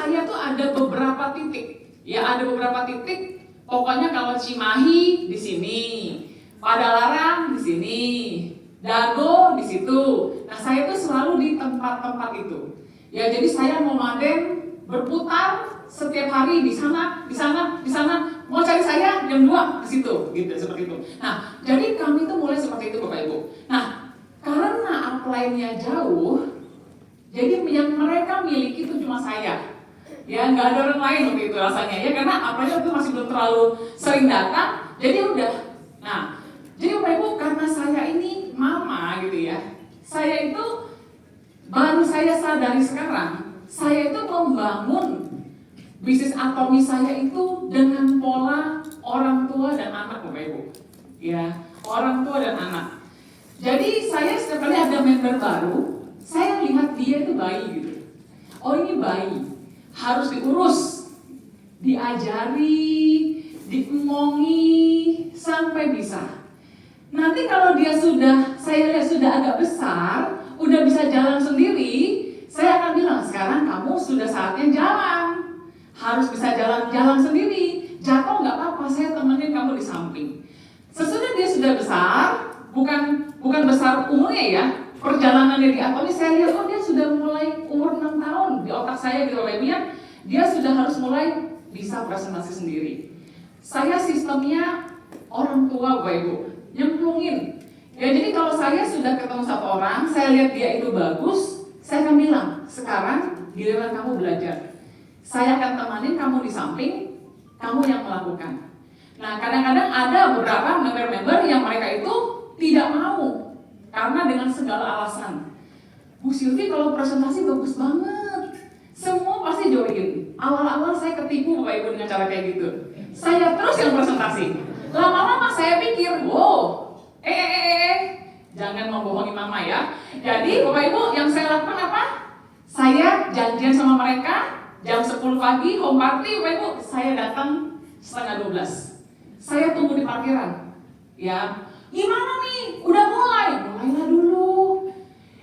saya tuh ada beberapa titik. Ya, ada beberapa titik. Pokoknya kalau Cimahi di sini, Padalarang di sini, Dago di situ. Nah, saya tuh selalu di tempat-tempat itu. Ya, jadi saya nomaden berputar setiap hari di sana, di sana, di sana. Mau cari saya jam 2 di situ, gitu seperti itu. Nah, jadi kami tuh mulai seperti itu Bapak Ibu. Nah, karena upline-nya jauh, jadi yang mereka miliki itu cuma saya. Ya, nggak ada orang lain waktu itu rasanya ya, karena upline itu masih belum terlalu sering datang. Jadi udah. Nah, jadi Bapak Ibu, karena saya ini mama gitu ya, saya itu baru saya sadari sekarang, saya itu membangun bisnis atomi saya itu dengan pola orang tua dan anak Bapak Ibu. Ya, orang tua dan anak. Jadi saya setiap kali ada member baru, saya lihat dia itu bayi gitu. Oh, ini bayi, harus diurus, diajari, diomongi sampai bisa. Nanti kalau dia saya lihat sudah agak besar, udah bisa jalan sendiri, saya akan bilang, sekarang kamu sudah saatnya jalan. Harus bisa jalan sendiri. Jatuh nggak apa-apa, saya temenin kamu di samping. Sesudah dia sudah besar, bukan besar umurnya ya, perjalanannya di atomi, saya lihat, oh dia sudah mulai umur 6 tahun. Di otak saya gitu Bapak Ibu ya, dia sudah harus mulai bisa presentasi sendiri. Saya sistemnya orang tua Bapak Ibu, nyemplungin. Ya, jadi kalau saya sudah ketemu satu orang, saya lihat dia itu bagus, saya akan bilang, sekarang giliran kamu belajar. Saya akan temanin kamu di samping, kamu yang melakukan. Nah, kadang-kadang ada beberapa member-member yang mereka itu tidak mau karena dengan segala alasan. Bu Silvi kalau presentasi bagus banget, semua pasti join. Awal-awal saya ketipu Bapak Ibu dengan cara kayak gitu. Saya terus yang presentasi. Lama-lama saya pikir, wow, jangan membohongi mama ya. Jadi Bapak Ibu, yang saya lakukan apa? Saya janjian sama mereka. Jam 10 pagi, home party, Bapak Ibu, saya datang 11:30. Saya tunggu di parkiran. Ya, gimana nih? Udah mulai? Mulailah dulu.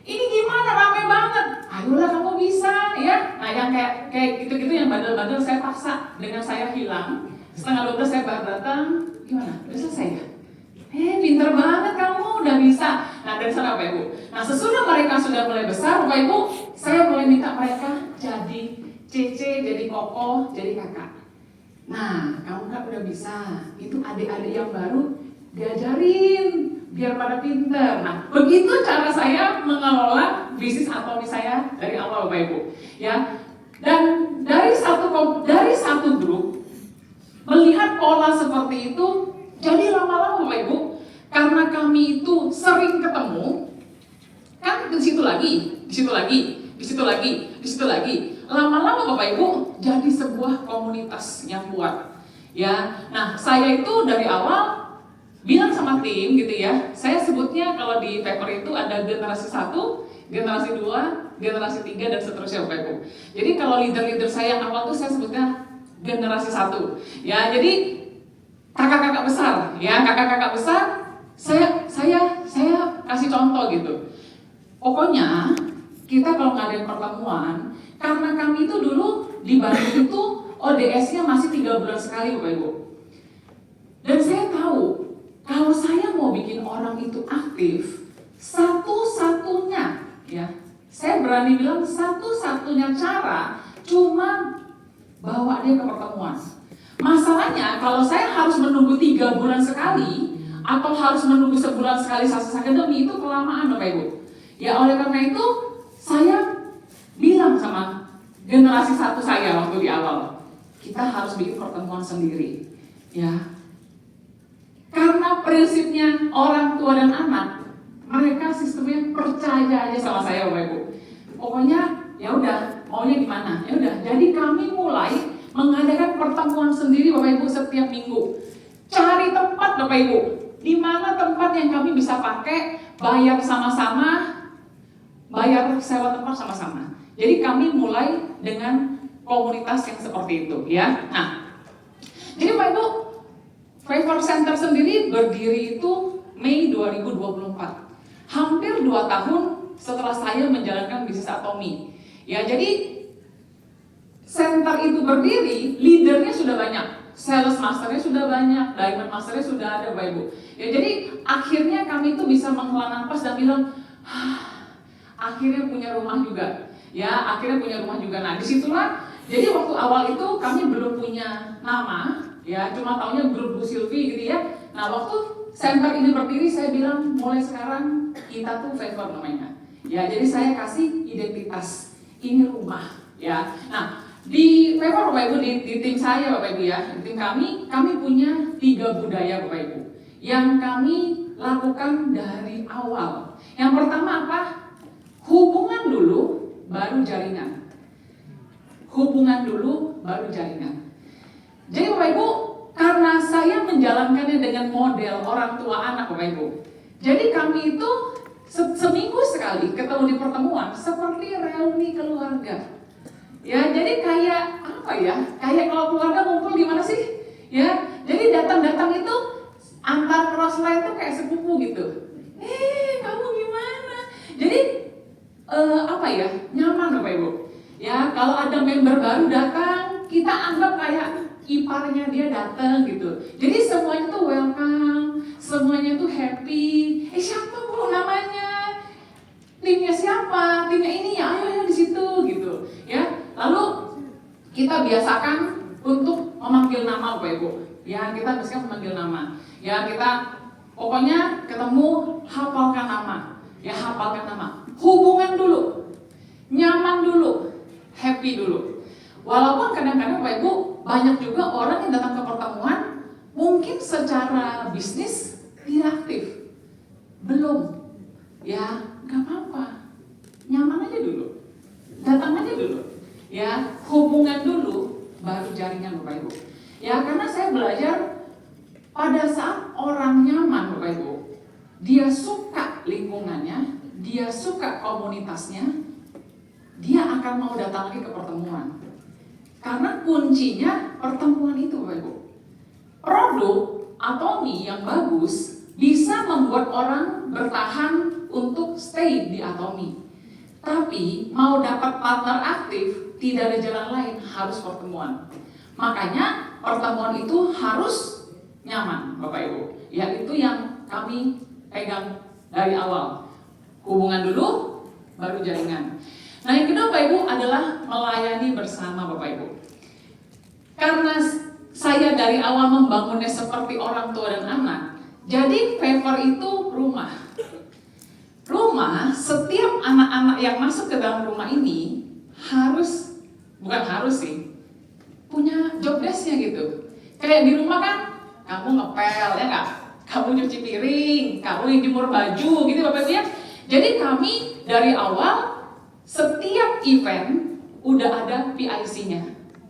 Ini gimana? Rame banget. Ayolah kamu bisa, ya. Nah, yang kayak gitu-gitu yang bandel-bandel saya paksa dengan saya hilang. 11:30 saya baru datang. Gimana? Udah selesai ya? Pinter banget kamu, udah bisa. Nah, dari sana Bapak Ibu. Nah, sesudah mereka sudah mulai besar, Bapak Ibu, saya mulai minta mereka jadi Cece, jadi Koko, jadi kakak. Nah, kamu kan udah bisa. Itu adik-adik yang baru diajarin biar pada pinter. Nah, begitu cara saya mengelola bisnis atomi saya dari awal Bapak Ibu. Ya. Dan dari satu grup melihat pola seperti itu, jadi lama-lama Bapak Ibu, karena kami itu sering ketemu, kan di situ lagi, di situ lagi, di situ lagi, di situ lagi. Lama-lama Bapak Ibu jadi sebuah komunitas yang kuat. Ya, nah saya itu dari awal bilang sama tim gitu ya. Saya sebutnya kalau di paper itu ada generasi 1, generasi 2, generasi 3 dan seterusnya Bapak Ibu. Jadi kalau leader-leader saya yang awal tuh saya sebutnya generasi 1. Ya, jadi kakak-kakak besar, ya kakak-kakak besar. Saya kasih contoh gitu. Pokoknya kita kalau ngadain pertemuan, karena kami itu dulu di Bandung itu ODS-nya masih 3 bulan sekali Bapak Ibu. Dan saya tahu kalau saya mau bikin orang itu aktif, satu-satunya ya, saya berani bilang satu-satunya cara cuma bawa dia ke pertemuan. Masalahnya kalau saya harus menunggu 3 bulan sekali atau harus menunggu sebulan sekali Success Academy, itu kelamaan Bapak Ibu. Ya, oleh karena itu saya bilang sama generasi 1 saya waktu di awal, kita harus bikin pertemuan sendiri. Ya, karena prinsipnya orang tua dan anak, mereka sistemnya percaya aja sama saya Bapak Ibu. Pokoknya ya udah, maunya gimana? Ya udah. Jadi kami mulai mengadakan pertemuan sendiri Bapak Ibu setiap minggu. Cari tempat Bapak Ibu, di mana tempat yang kami bisa pakai, bayar sama-sama, bayar sewa tempat sama-sama. Jadi kami mulai dengan komunitas yang seperti itu ya. Nah, jadi Bapak Ibu, Favor Center sendiri berdiri itu Mei 2024. Hampir 2 tahun setelah saya menjalankan bisnis atomi. Ya, jadi center center itu berdiri, leadernya sudah banyak, sales masternya sudah banyak, diamond masternya sudah ada, Bapak Ibu. Ya, jadi akhirnya kami itu bisa menghela nafas dan bilang, akhirnya punya rumah juga. Ya, akhirnya punya rumah juga. Nah, disitulah. Jadi waktu awal itu kami belum punya nama, ya, cuma taunya grup Bu Silvi gitu ya. Nah, waktu center ini berdiri, saya bilang mulai sekarang kita tuh favor namanya. Ya, jadi saya kasih identitas ini rumah, ya. Nah, di favor Bapak Ibu di tim saya Bapak Ibu ya, di tim kami punya 3 budaya Bapak Ibu yang kami lakukan dari awal. Yang pertama apa? Hubungan dulu, baru jaringan. Hubungan dulu, baru jaringan. Jadi Bapak Ibu, karena saya menjalankannya dengan model orang tua anak Bapak Ibu. Jadi kami itu seminggu sekali ketemu di pertemuan seperti reuni keluarga. Ya, jadi kayak apa ya? Kayak kalau keluarga ngumpul gimana sih? Ya, jadi datang-datang itu antar crossline itu kayak sepupu gitu. Kamu gimana? Jadi apa ya? Nyaman Bapak Ibu. Ya, kalau ada member baru datang, kita anggap kayak iparnya dia datang gitu. Jadi semuanya tuh welcome, semuanya tuh happy. Siapa Bu namanya? Timnya siapa? Timnya ini ya, ayo di situ gitu. Ya, lalu kita biasakan untuk memanggil nama Bapak Ibu. Ya, kita biasakan memanggil nama. Ya, kita pokoknya ketemu hafalkan nama. Ya, hafalkan nama. Hubungan dulu, nyaman dulu, happy dulu. Walaupun kadang-kadang Bapak Ibu banyak juga orang yang datang ke pertemuan mungkin secara bisnis tidak aktif, belum, ya nggak apa-apa, nyaman aja dulu, datang aja dulu, ya hubungan dulu, baru jaringan Bapak Ibu. Ya karena saya belajar pada saat orang nyaman Bapak Ibu, dia suka lingkungannya, dia suka komunitasnya, dia akan mau datang lagi ke pertemuan. Karena kuncinya pertemuan itu Bapak Ibu. Produk Atomi yang bagus bisa membuat orang bertahan untuk stay di Atomi. Tapi mau dapat partner aktif, tidak ada jalan lain, harus pertemuan. Makanya pertemuan itu harus nyaman Bapak Ibu. Ya itu yang kami pegang dari awal. Hubungan dulu, baru jaringan. Nah yang kedua Bapak Ibu adalah melayani bersama Bapak Ibu. Karena saya dari awal membangunnya seperti orang tua dan anak, jadi favor itu rumah. Rumah, setiap anak-anak yang masuk ke dalam rumah ini harus, bukan harus sih, punya job desk-nya gitu. Kayak di rumah kan, kamu ngepel ya nggak? Kamu nyuci piring, kamu yang jemur baju gitu Bapak Ibu ya. Jadi kami dari awal setiap event udah ada PIC-nya,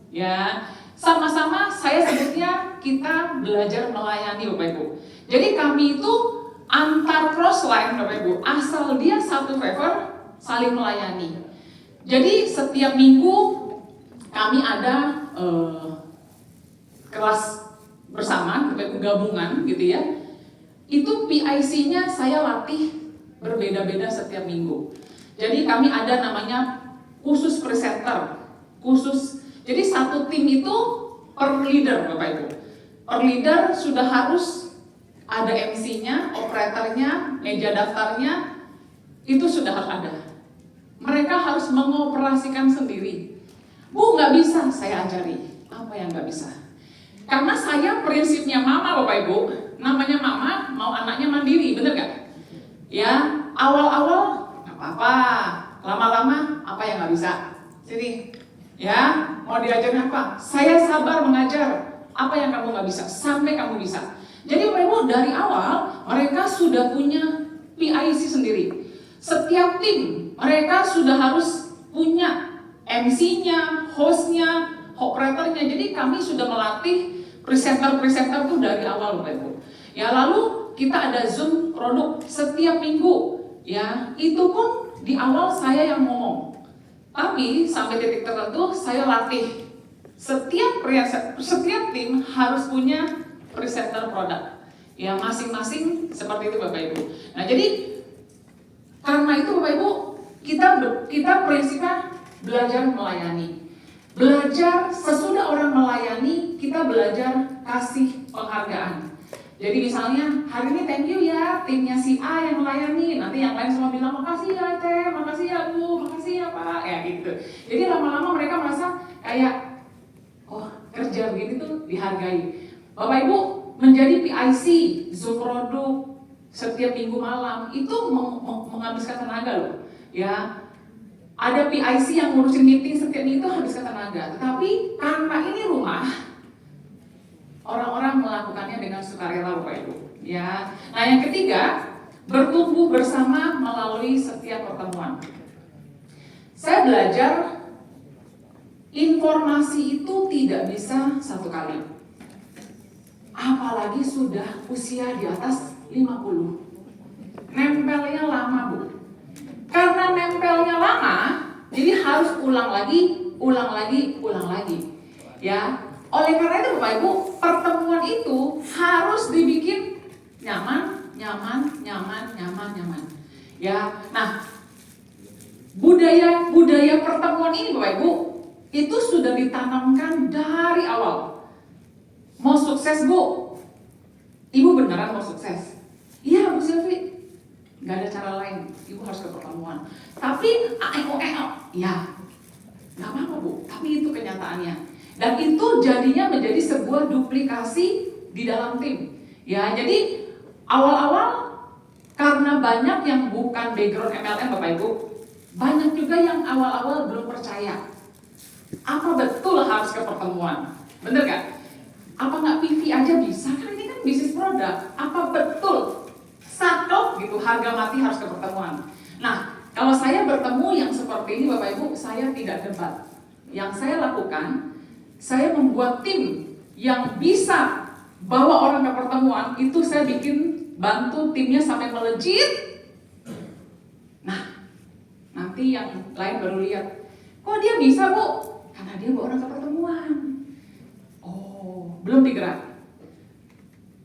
ya sama-sama saya sebutnya kita belajar melayani Bapak Ibu. Jadi kami itu antar crossline Bapak Ibu, asal dia satu favor saling melayani. Jadi setiap minggu kami ada kelas bersama Bapak Ibu gabungan gitu ya. Itu PIC-nya saya latih berbeda-beda setiap minggu. Jadi kami ada namanya khusus presenter, khusus. Jadi satu tim itu per leader Bapak Ibu. Per leader sudah harus ada MC-nya, operatornya, meja daftarnya, itu sudah harus ada. Mereka harus mengoperasikan sendiri. Bu nggak bisa, saya ajari. Apa yang nggak bisa? Karena saya prinsipnya mama Bapak Ibu, namanya mama mau anaknya mandiri, bener nggak? Ya awal-awal nggak apa-apa, lama-lama apa yang nggak bisa? Sini, ya mau diajarin apa? Saya sabar mengajar. Apa yang kamu nggak bisa sampai kamu bisa. Jadi Bapak Ibu dari awal mereka sudah punya PIC sendiri. Setiap tim mereka sudah harus punya MC-nya, host-nya, operatornya. Jadi kami sudah melatih presenter-presenter itu dari awal Bapak Ibu. Ya lalu kita ada Zoom produk setiap minggu. Ya itu pun di awal saya yang ngomong. Tapi sampai titik tertentu saya latih. Setiap tim harus punya presenter produk. Ya masing-masing seperti itu Bapak Ibu. Nah jadi karena itu Bapak Ibu kita prinsipnya belajar melayani. Belajar sesudah orang melayani, kita belajar kasih penghargaan. Jadi misalnya, hari ini thank you ya, timnya si A yang melayani. Nanti yang lain semua bilang, makasih ya Teh, makasih ya Bu, makasih ya Pak, ya gitu. Jadi lama-lama mereka merasa kayak, oh kerja begini tuh dihargai. Bapak Ibu, menjadi PIC, Zoom produk, setiap minggu malam, itu menghabiskan tenaga loh. Ya, ada PIC yang ngurusin meeting setiap minggu itu habiskan tenaga. Tetapi karena ini rumah, orang-orang melakukannya dengan sukarela Bapak Ibu. Ya. Nah yang ketiga, bertumbuh bersama melalui setiap pertemuan. Saya belajar informasi itu tidak bisa satu kali. Apalagi sudah usia di atas 50. Nempelnya lama Bu. Karena nempelnya lama, jadi harus ulang lagi. Ya. Oleh karena itu Bapak Ibu, pertemuan itu harus dibikin nyaman. Ya. Nah, budaya pertemuan ini Bapak Ibu, itu sudah ditanamkan dari awal. Mau sukses Bu? Ibu beneran mau sukses? Iya Bu Silvi. Gak ada cara lain, ibu harus ke pertemuan. Tapi ya gak apa-apa Bu, tapi itu kenyataannya. Dan itu jadinya menjadi sebuah duplikasi di dalam tim. Ya, jadi awal-awal karena banyak yang bukan background MLM Bapak Ibu, banyak juga yang awal-awal belum percaya. Apa betul harus ke pertemuan? Bener gak? Apa gak PV aja bisa? Kan ini kan bisnis produk. Apa betul? Satu gitu, harga mati harus ke pertemuan. Nah, kalau saya bertemu yang seperti ini Bapak Ibu, saya tidak debat. Yang saya lakukan, saya membuat tim yang bisa bawa orang ke pertemuan. Itu saya bikin, bantu timnya sampai melejit. Nah, nanti yang lain baru lihat, kok dia bisa Bu? Karena dia bawa orang ke pertemuan. Oh, belum digerak.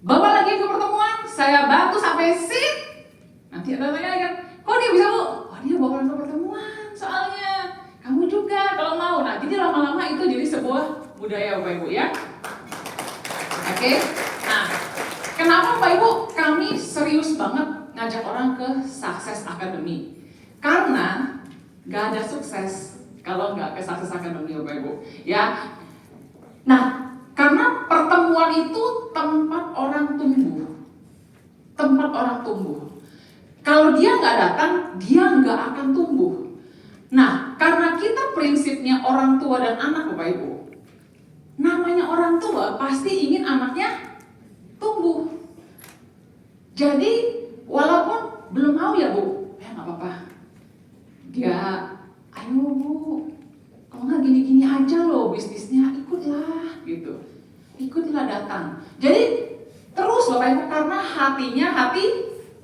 Bawa lagi ke pertemuan, saya bantu sampai sip. Nanti ada lagi kan, kok dia bisa Bu? Oh dia bawa orang ke pertemuan soalnya. Kamu juga kalau mau. Nah jadi lama-lama itu jadi sebuah budaya Bapak Ibu ya. Oke. Nah kenapa Bapak Ibu kami serius banget ngajak orang ke Success Academy? Karena gak ada sukses kalau nggak ke Success Academy Bapak Ibu ya. Nah karena pertemuan itu tempat orang tumbuh. Kalau dia nggak datang, dia nggak akan tumbuh. Nah, karena kita prinsipnya orang tua dan anak Bapak Ibu, namanya orang tua pasti ingin anaknya tumbuh. Jadi, walaupun belum mau ya Bu, ya nggak apa-apa. Dia, ayo Bu, kalau nggak gini-gini aja loh bisnisnya, ikutlah gitu. Ikutlah datang. Jadi terus Bapak Ibu karena hatinya hati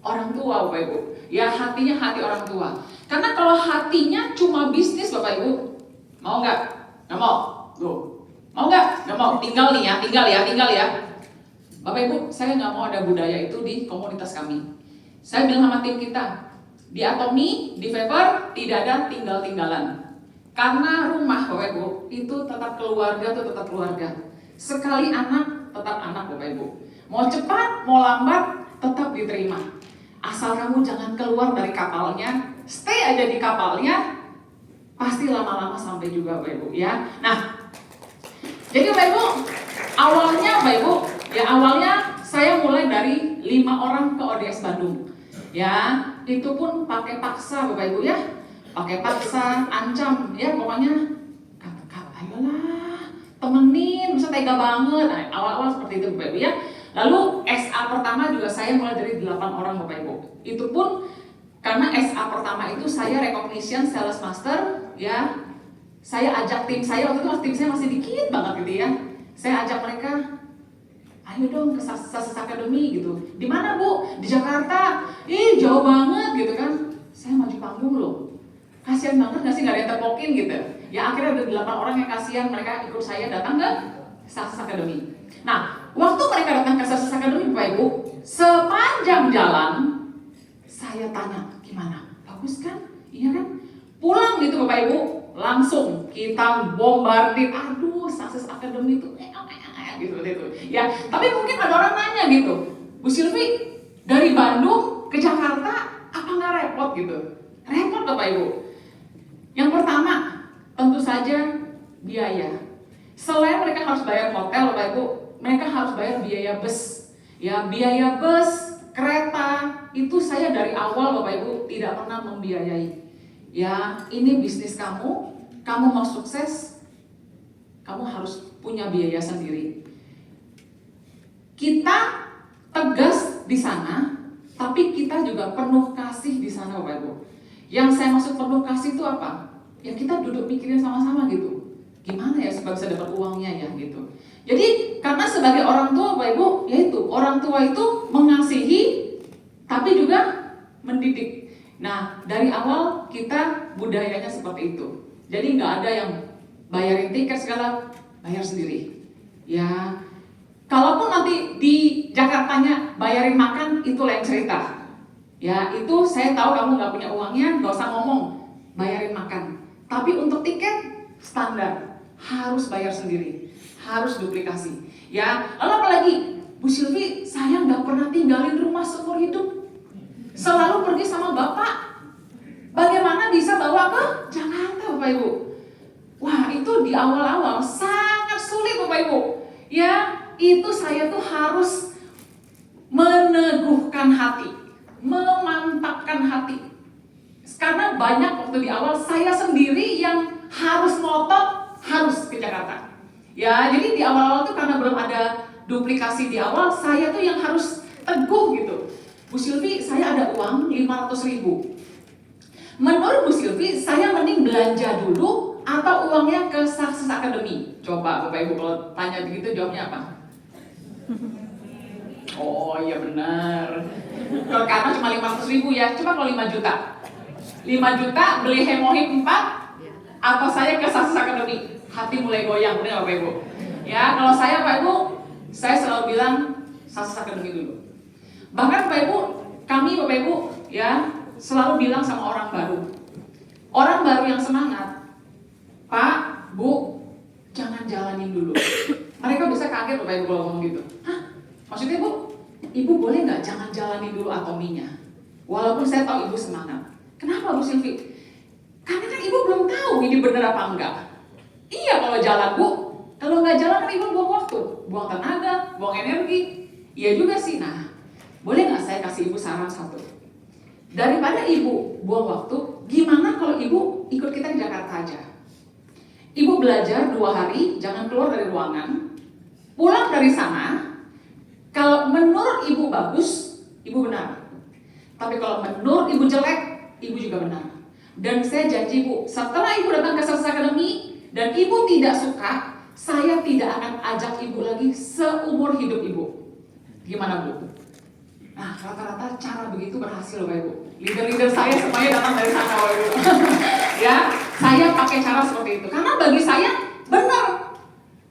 orang tua Bapak Ibu. Ya hatinya hati orang tua. Karena kalau hatinya cuma bisnis Bapak Ibu, mau nggak? Nggak mau. Loh. Mau nggak? Nggak mau. Tinggal ya. Bapak Ibu, saya nggak mau ada budaya itu di komunitas kami. Saya bilang sama tim kita, di Atomi, di Favor tidak ada tinggal-tinggalan. Karena rumah Bapak Ibu itu tetap keluarga itu tetap keluarga. Sekali anak tetap anak Bapak Ibu. Mau cepat, mau lambat tetap diterima. Asal kamu jangan keluar dari kapalnya, stay aja di kapalnya, pasti lama-lama sampai juga Bapak Ibu ya. Nah, jadi Bapak Ibu, awalnya saya mulai dari 5 orang ke ODS Bandung. Ya, itu pun pakai paksa Bapak Ibu ya. Pakai paksa, ancam ya pokoknya ayolah temenin, bisa tega banget. Nah, awal-awal seperti itu Bapak Ibu ya. Lalu SA pertama juga saya mulai dari 8 orang Bapak Ibu. Itu pun karena SA pertama itu saya recognition sales master ya. Saya ajak tim saya, waktu itu tim saya masih dikit banget gitu ya. Saya ajak mereka, ayo dong ke Success Academy gitu. Di mana Bu? Di Jakarta. Ih jauh banget gitu kan. Saya maju panggung loh. Kasian banget gak sih gak ada yang terpokin gitu. Ya akhirnya ada 8 orang yang kasihan, mereka ikut saya datang ke Success Academy. Nah, waktu mereka datang ke Success Academy Bapak Ibu, sepanjang jalan saya tanya, gimana? Bagus kan? Iya kan? Pulang gitu Bapak Ibu, langsung kita bombardir, aduh Sukses Academy itu gitu seperti itu. Ya, tapi mungkin ada orang nanya gitu, Bu Silvi dari Bandung ke Jakarta apa nggak repot gitu? Repot Bapak Ibu. Yang pertama, tentu saja biaya. Selain mereka harus bayar hotel Bapak Ibu, mereka harus bayar biaya bus. Ya, biaya bus, kereta, itu saya dari awal Bapak Ibu tidak pernah membiayai. Ya, ini bisnis kamu mau sukses, kamu harus punya biaya sendiri. Kita tegas di sana, tapi kita juga penuh kasih di sana Bapak Ibu. Yang saya maksud penuh kasih itu apa? Ya kita duduk mikirin sama-sama gitu. Gimana ya supaya bisa dapat uangnya ya gitu. Jadi karena sebagai orang tua Bapak Ibu, yaitu orang tua itu mengasihi tapi juga mendidik. Nah dari awal kita budayanya seperti itu. Jadi nggak ada yang bayarin tiket segala, bayar sendiri. Ya. Kalaupun nanti di Jakartanya bayarin makan, itu lain cerita. Ya, itu saya tahu kamu nggak punya uangnya, nggak usah ngomong, bayarin makan. Tapi untuk tiket standar, harus bayar sendiri, harus duplikasi. Ya, lalu apalagi, Bu Silvi, saya nggak pernah tinggalin rumah seumur hidup, selalu pergi sama bapak. Bagaimana bisa bawa ke Jakarta, Bapak Ibu? Wah, itu di awal-awal sangat sulit, Bapak Ibu. Ya. Itu saya tuh harus meneguhkan hati, memantapkan hati. Karena banyak waktu di awal saya sendiri yang harus ngotot, harus ke Jakarta. Ya, jadi di awal-awal tuh karena belum ada duplikasi di awal, saya tuh yang harus teguh gitu. Bu Silvi, saya ada uang 500.000. Menurut Bu Silvi, saya mending belanja dulu atau uangnya ke Sukses Academy? Coba Bapak Ibu kalau tanya begitu jawabnya apa? Oh iya benar. Kalau karena cuma 500.000 ya, coba kalau 5 juta 5 juta beli Hemohim 4 atau saya ke Sukses Academy? Hati mulai goyang, benar Bapak Ibu? Ya kalau saya Bapak Ibu, saya selalu bilang Sukses Academy dulu. Bahkan Bapak Ibu, kami Bapak Ibu ya selalu bilang sama orang baru. Orang baru yang semangat, Pak, Bu, jangan jalanin dulu. Mereka bisa kaget Bapak Ibu kalau ngomong gitu. Hah? Maksudnya Bu, Ibu boleh nggak jangan jalani dulu atominya? Walaupun saya tahu Ibu semangat. Kenapa Bu Silvi? Karena kan Ibu belum tahu ini benar apa enggak. Iya kalau jalan Bu, kalau nggak jalan kan Ibu buang waktu, buang tenaga, buang energi. Iya juga sih. Nah, boleh nggak saya kasih Ibu saran satu? Daripada Ibu buang waktu, gimana kalau Ibu ikut kita ke Jakarta aja? Ibu belajar 2 hari, jangan keluar dari ruangan. Pulang dari sana, kalau menurut Ibu bagus, Ibu benar. Tapi kalau menurut Ibu jelek, Ibu juga benar. Dan saya janji Bu, setelah Ibu datang ke Sukses Academy dan Ibu tidak suka, saya tidak akan ajak Ibu lagi seumur hidup Ibu. Gimana Bu? Nah, rata-rata cara begitu berhasil Bapak Ibu. Leader-leader saya semuanya datang dari sana Bapak Ibu. Ya, saya pakai cara seperti itu. Karena bagi saya benar.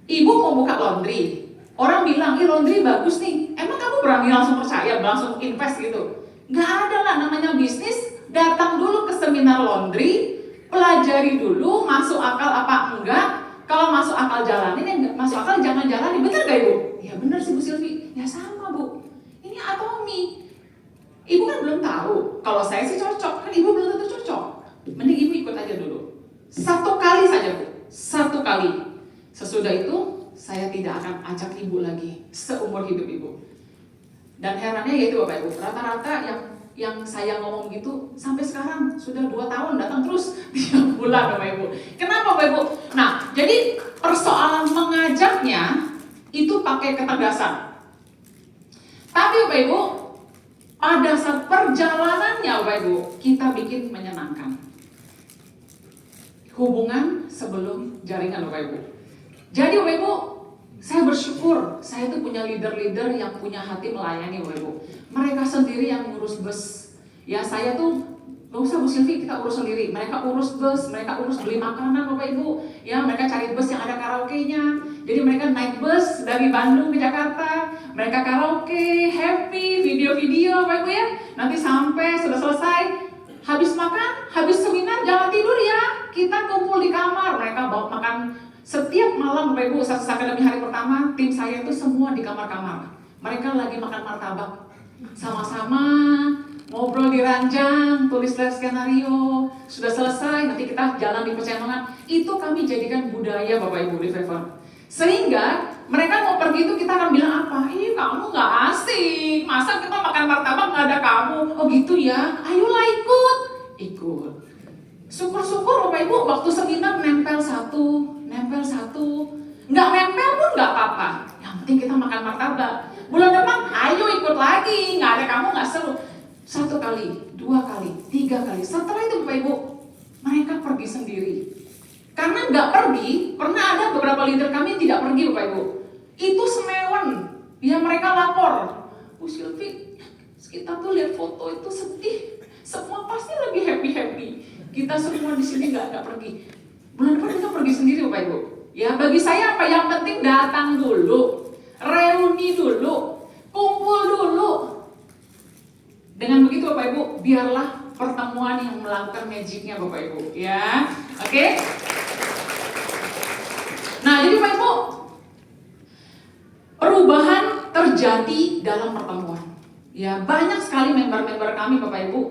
Ibu mau buka laundry. Orang bilang, "Ih, laundry bagus nih." Emang kamu berani langsung percaya, langsung invest gitu? Nggak ada lah namanya bisnis. Datang dulu ke seminar laundry, pelajari dulu masuk akal apa enggak. Kalau masuk akal jalanin, yang nggak masuk akal jangan jalani. Bener gak Ibu? Ya bener sih Bu Silvi. Ya sama Bu. Ini atomi. Ibu kan belum tahu. Kalau saya sih cocok, kan Ibu belum tentu cocok. Mending Ibu ikut aja dulu. 1 kali saja Bu. 1 kali. Sesudah itu saya tidak akan ajak Ibu lagi seumur hidup Ibu. Dan herannya yaitu Bapak Ibu, rata-rata yang saya ngomong gitu sampai sekarang sudah 2 tahun datang terus tiap bulan Bapak Ibu. Kenapa Bapak Ibu? Nah, jadi persoalan mengajaknya itu pakai ketegasan. Tapi Bapak Ibu, pada saat perjalanannya Bapak Ibu, kita bikin menyenangkan. Hubungan sebelum jaringan Bapak Ibu. Jadi Bapak Ibu, saya bersyukur saya itu punya leader-leader yang punya hati melayani Bapak Ibu. Mereka sendiri yang ngurus bus. Ya saya tuh nggak usah Bu Silvi, kita urus sendiri. Mereka urus bus, mereka urus beli makanan Bapak Ibu. Ya mereka cari bus yang ada karaoke-nya. Jadi mereka naik bus dari Bandung ke Jakarta. Mereka karaoke, happy, video-video Bapak Ibu ya. Nanti sampai sudah selesai, habis makan, habis seminar jangan tidur ya. Kita kumpul di kamar, mereka bawa makan setiap malam Bapak Ibu. Success Academy hari pertama, tim saya itu semua di kamar-kamar. Mereka lagi makan martabak, sama-sama ngobrol di ranjang, tulis skenario. Sudah selesai, nanti kita jalan di percayaan. Itu kami jadikan budaya Bapak Ibu di Favor. Sehingga mereka mau pergi itu kita akan bilang apa? Kamu gak asik, masa kita makan martabak gak ada kamu? Oh gitu ya, ayolah ikut. Syukur-syukur Bapak Ibu waktu seminar nempel satu. Nggak nempel pun nggak apa-apa. Yang penting kita makan martabak. Bulan depan ayo ikut lagi, nggak ada kamu nggak seru. 1 kali, 2 kali, 3 kali. Setelah itu Bapak Ibu, mereka pergi sendiri. Karena nggak pergi, pernah ada beberapa leader kami tidak pergi Bapak Ibu. Itu semewan, ya mereka lapor. Bu Silvi, kita tuh lihat foto itu sedih. Semua pasti lagi happy. Kita semua di sini nggak pergi. Bulan depan kita pergi sendiri Bapak Ibu. Ya bagi saya apa yang penting datang dulu, reuni dulu, kumpul dulu. Dengan begitu Bapak Ibu, biarlah pertemuan yang melakukan magicnya Bapak Ibu. Ya, oke? Nah jadi Bapak Ibu, perubahan terjadi dalam pertemuan. Ya banyak sekali member-member kami Bapak Ibu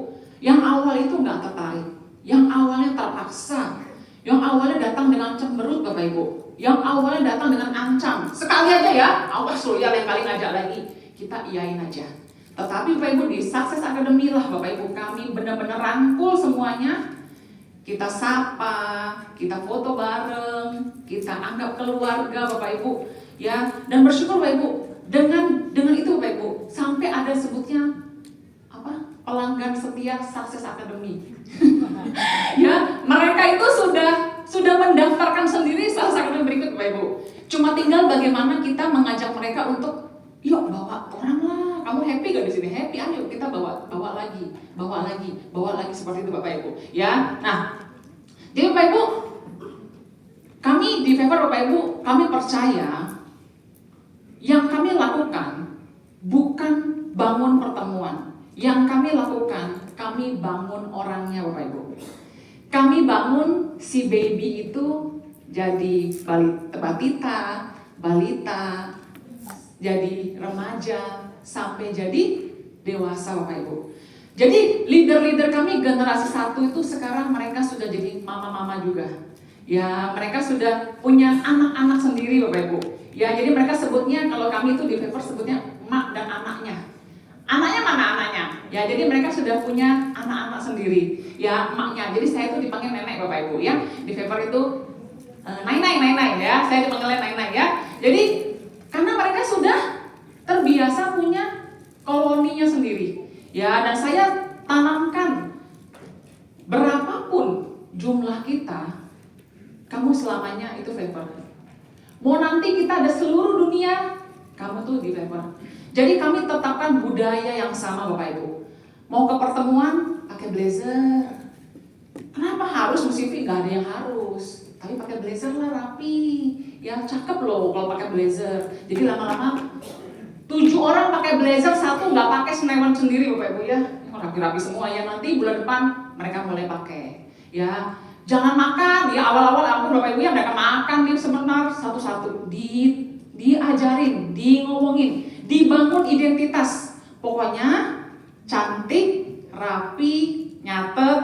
yang awal itu nggak tertarik, yang awalnya terpaksa, yang awalnya datang dengan cemberut Bapak Ibu, yang awalnya datang dengan ancam. Sekali aja ya, awas loh ya lain kali ngajak lagi. Kita iyain aja. Tetapi Bapak Ibu di Success Academy lah Bapak Ibu, kami benar-benar rangkul semuanya. Kita sapa, kita foto bareng, kita anggap keluarga Bapak Ibu, ya. Dan bersyukur Bapak Ibu, dengan itu Bapak Ibu, sampai ada sebutnya pelanggan setia Success Academy. Ya, mereka itu sudah mendaftarkan sendiri Success Academy berikut Bapak Ibu. Cuma tinggal bagaimana kita mengajak mereka untuk yuk bawa orang lah. Kamu happy gak di sini? Happy, ayo kita bawa lagi seperti itu Bapak Ibu. Ya. Nah, jadi Bapak Ibu, kami di Favor Bapak Ibu, kami percaya yang kami lakukan bukan bangun pertemuan. Yang kami lakukan, kami bangun orangnya Bapak Ibu. Kami bangun si baby itu jadi balita, jadi remaja, sampai jadi dewasa Bapak Ibu. Jadi leader-leader kami generasi 1 itu sekarang mereka sudah jadi mama-mama juga. Ya mereka sudah punya anak-anak sendiri Bapak Ibu. Ya jadi mereka sebutnya, kalau kami itu di Favor sebutnya emak dan anaknya. Anaknya mana anaknya? Ya, jadi mereka sudah punya anak-anak sendiri. Ya, emaknya. Jadi saya itu dipanggil nenek Bapak Ibu ya. Di Favor itu Nainai ya. Saya dipanggilnya Nainai ya. Jadi karena mereka sudah terbiasa punya koloninya sendiri. Ya, dan saya tanamkan berapapun jumlah kita, kamu selamanya itu Favor. Mau nanti kita ada seluruh dunia, kamu tuh di Favor. Jadi kami tetapkan budaya yang sama Bapak Ibu. Mau ke pertemuan pakai blazer. Kenapa harus Bu Silvi? Gak ada yang harus. Tapi pakai blazer lah rapi. Ya cakep loh kalau pakai blazer. Jadi lama-lama 7 orang pakai blazer, 1 nggak pakai senewan sendiri Bapak Ibu ya. Rapi-rapi semua ya, nanti bulan depan mereka mulai pakai. Ya jangan makan. Ya awal-awal ampun Bapak Ibu ya mereka makan dia sebentar satu-satu. Diajarin, ngomongin. Dibangun identitas, pokoknya cantik, rapi, nyatet,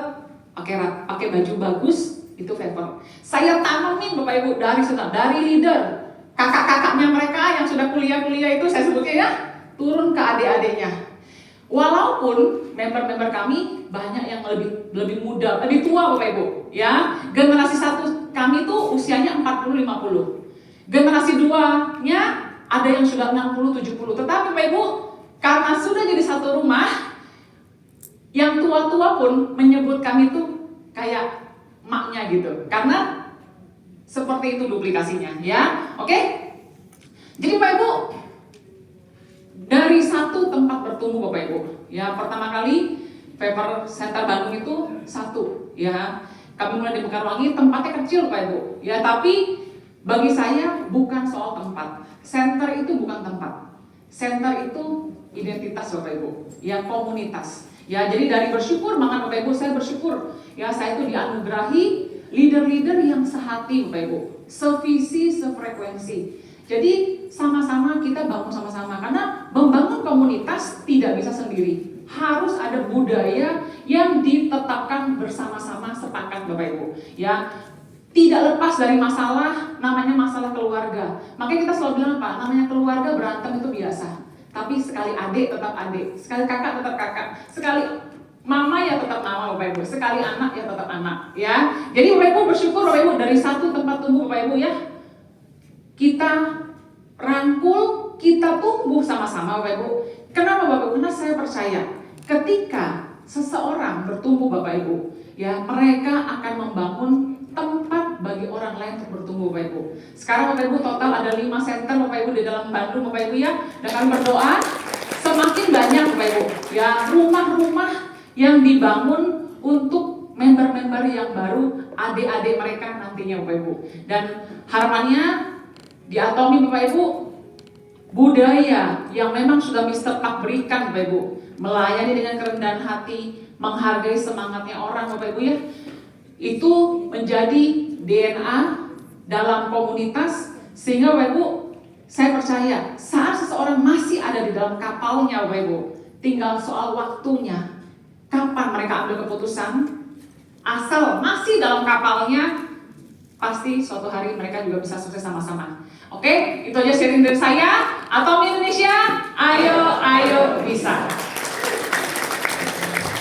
pakai baju bagus, itu Favor. Saya tanamin Bapak Ibu dari leader, kakak-kakaknya mereka yang sudah kuliah itu saya sebutnya ya, turun ke adik-adiknya. Walaupun member-member kami banyak yang lebih muda, lebih tua Bapak Ibu, ya. Generasi 1 kami tuh usianya 40-50. Generasi 2-nya ada yang sudah 60-70, tetapi Bapak Ibu, karena sudah jadi satu rumah, yang tua-tua pun menyebut kami tuh kayak maknya gitu, karena seperti itu duplikasinya, ya, oke? Jadi Bapak Ibu, dari satu tempat bertumbuh Bapak Ibu, ya pertama kali Favor Center Bandung itu 1, ya, kami mulai di Mekarwangi, tempatnya kecil Bapak Ibu, ya, tapi bagi saya bukan soal tempat. Center itu bukan tempat. Center itu identitas Bapak Ibu, ya komunitas. Ya, jadi dari bersyukur, maka Bapak Ibu saya bersyukur. Ya, saya itu dianugerahi leader-leader yang sehati Bapak Ibu, sevisi, sefrekuensi. Jadi sama-sama kita bangun sama-sama, karena membangun komunitas tidak bisa sendiri. Harus ada budaya yang ditetapkan bersama-sama, sepakat Bapak Ibu. Ya, tidak lepas dari masalah, namanya masalah keluarga. Makanya kita selalu bilang apa? Namanya keluarga berantem itu biasa. Tapi sekali adik tetap adik, sekali kakak tetap kakak, sekali mama ya tetap mama Bapak Ibu, sekali anak ya tetap anak, ya. Jadi Bapak Ibu bersyukur Bapak Ibu, dari satu tempat tumbuh Bapak Ibu ya, kita rangkul, kita tumbuh sama-sama Bapak Ibu. Kenapa Bapak Ibu? Karena saya percaya ketika seseorang bertumbuh Bapak Ibu, ya mereka akan membangun tempat bagi orang lain untuk bertumbuh Bapak Ibu. Sekarang Bapak Ibu total ada 5 center Bapak Ibu di dalam Bandung Bapak Ibu ya. Dengan berdoa semakin banyak Bapak Ibu ya rumah-rumah yang dibangun untuk member-member yang baru, adik-adik mereka nantinya Bapak Ibu. Dan harapannya di Atomi Bapak Ibu, budaya yang memang sudah Mr. Pak berikan Bapak Ibu, melayani dengan kerendahan hati, menghargai semangatnya orang Bapak Ibu ya, itu menjadi DNA dalam komunitas. Sehingga Bapak Ibu, saya percaya saat seseorang masih ada di dalam kapalnya Bapak Ibu, tinggal soal waktunya kapan mereka ambil keputusan. Asal masih dalam kapalnya, pasti suatu hari mereka juga bisa sukses sama-sama. Oke, itu aja sharing dari saya. Atomi Indonesia, ayo bisa.